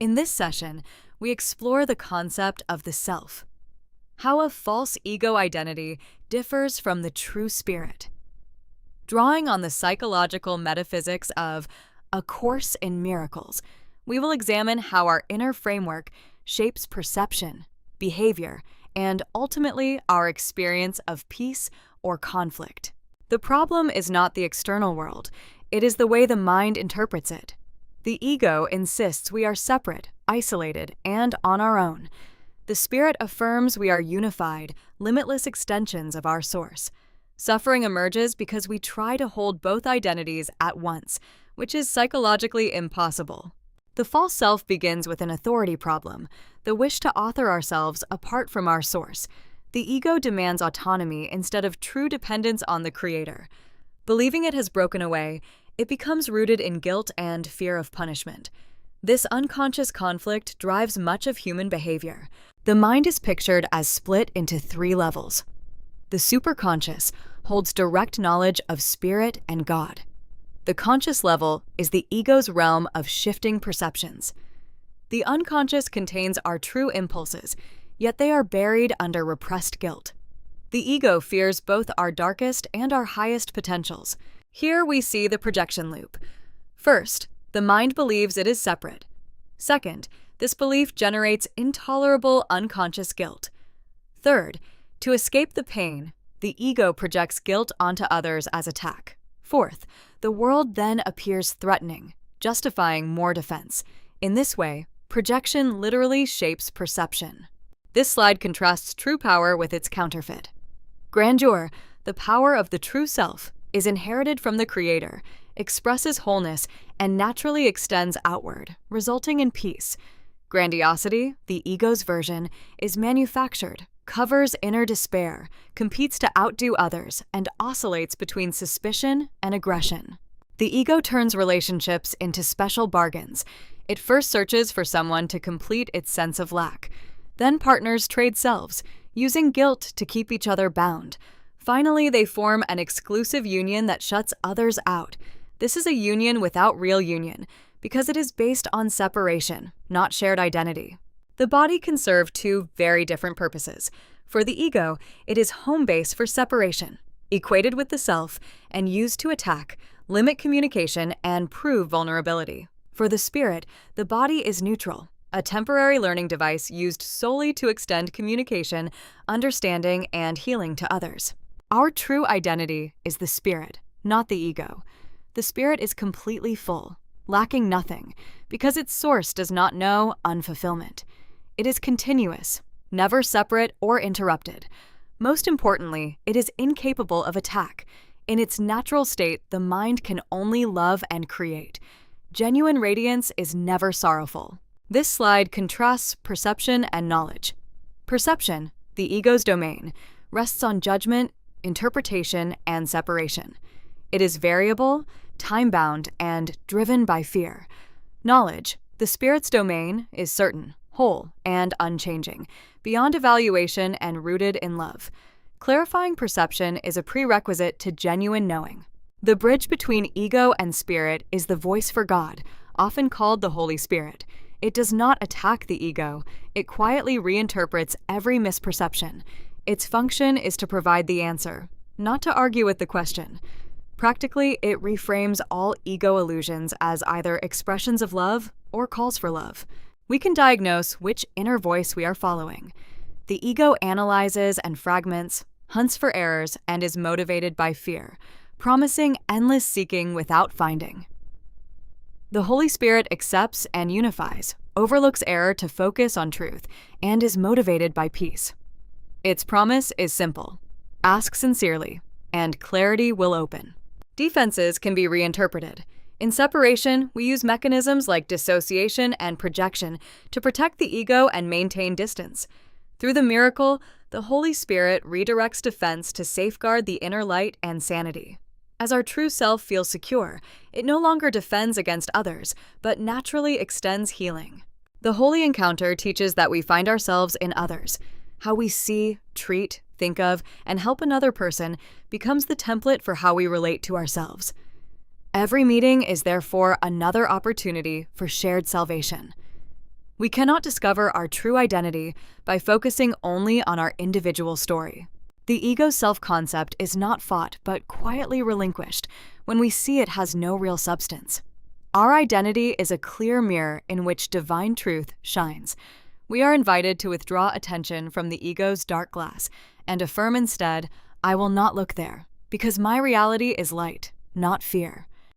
In this session, we explore the concept of the self, how a false ego identity differs from the true spirit. Drawing on the psychological metaphysics of A Course in Miracles, we will examine how our inner framework shapes perception, behavior, and ultimately our experience of peace or conflict. The problem is not the external world, it is the way the mind interprets it. The ego insists we are separate, isolated, and on our own. The spirit affirms we are unified, limitless extensions of our source. Suffering emerges because we try to hold both identities at once, which is psychologically impossible. The false self begins with an authority problem, the wish to author ourselves apart from our source. The ego demands autonomy instead of true dependence on the creator. Believing it has broken away, it becomes rooted in guilt and fear of punishment. This unconscious conflict drives much of human behavior. The mind is pictured as split into 3 levels. The superconscious holds direct knowledge of spirit and God. The conscious level is the ego's realm of shifting perceptions. The unconscious contains our true impulses, yet they are buried under repressed guilt. The ego fears both our darkest and our highest potentials. Here we see the projection loop. First, the mind believes it is separate. Second, this belief generates intolerable unconscious guilt. Third, to escape the pain, the ego projects guilt onto others as attack. Fourth, the world then appears threatening, justifying more defense. In this way, projection literally shapes perception. This slide contrasts true power with its counterfeit. Grandeur, the power of the true self, is inherited from the Creator, expresses wholeness, and naturally extends outward, resulting in peace. Grandiosity, the ego's version, is manufactured, covers inner despair, competes to outdo others, and oscillates between suspicion and aggression. The ego turns relationships into special bargains. It first searches for someone to complete its sense of lack. Then partners trade selves, using guilt to keep each other bound. Finally, they form an exclusive union that shuts others out. This is a union without real union, because it is based on separation, not shared identity. The body can serve 2 very different purposes. For the ego, it is home base for separation, equated with the self, and used to attack, limit communication, and prove vulnerability. For the spirit, the body is neutral, a temporary learning device used solely to extend communication, understanding, and healing to others. Our true identity is the spirit, not the ego. The spirit is completely full, lacking nothing, because its source does not know unfulfillment. It is continuous, never separate or interrupted. Most importantly, it is incapable of attack. In its natural state, the mind can only love and create. Genuine radiance is never sorrowful. This slide contrasts perception and knowledge. Perception, the ego's domain, rests on judgment, interpretation, and separation. It is variable, time-bound, and driven by fear. Knowledge, the spirit's domain, is certain, whole, and unchanging, beyond evaluation and rooted in love. Clarifying perception is a prerequisite to genuine knowing. The bridge between ego and spirit is the voice for God, often called the Holy Spirit. It does not attack the ego. It quietly reinterprets every misperception. Its function is to provide the answer, not to argue with the question. Practically, it reframes all ego illusions as either expressions of love or calls for love. We can diagnose which inner voice we are following. The ego analyzes and fragments, hunts for errors, and is motivated by fear, promising endless seeking without finding. The Holy Spirit accepts and unifies, overlooks error to focus on truth, and is motivated by peace. Its promise is simple: ask sincerely, and clarity will open. Defenses can be reinterpreted. In separation, we use mechanisms like dissociation and projection to protect the ego and maintain distance. Through the miracle, the Holy Spirit redirects defense to safeguard the inner light and sanity. As our true self feels secure, it no longer defends against others, but naturally extends healing. The Holy Encounter teaches that we find ourselves in others. How we see, treat, think of, and help another person becomes the template for how we relate to ourselves. Every meeting is therefore another opportunity for shared salvation. We cannot discover our true identity by focusing only on our individual story. The ego's self-concept is not fought but quietly relinquished when we see it has no real substance. Our identity is a clear mirror in which divine truth shines. We are invited to withdraw attention from the ego's dark glass and affirm instead, "I will not look there, because my reality is light, not fear."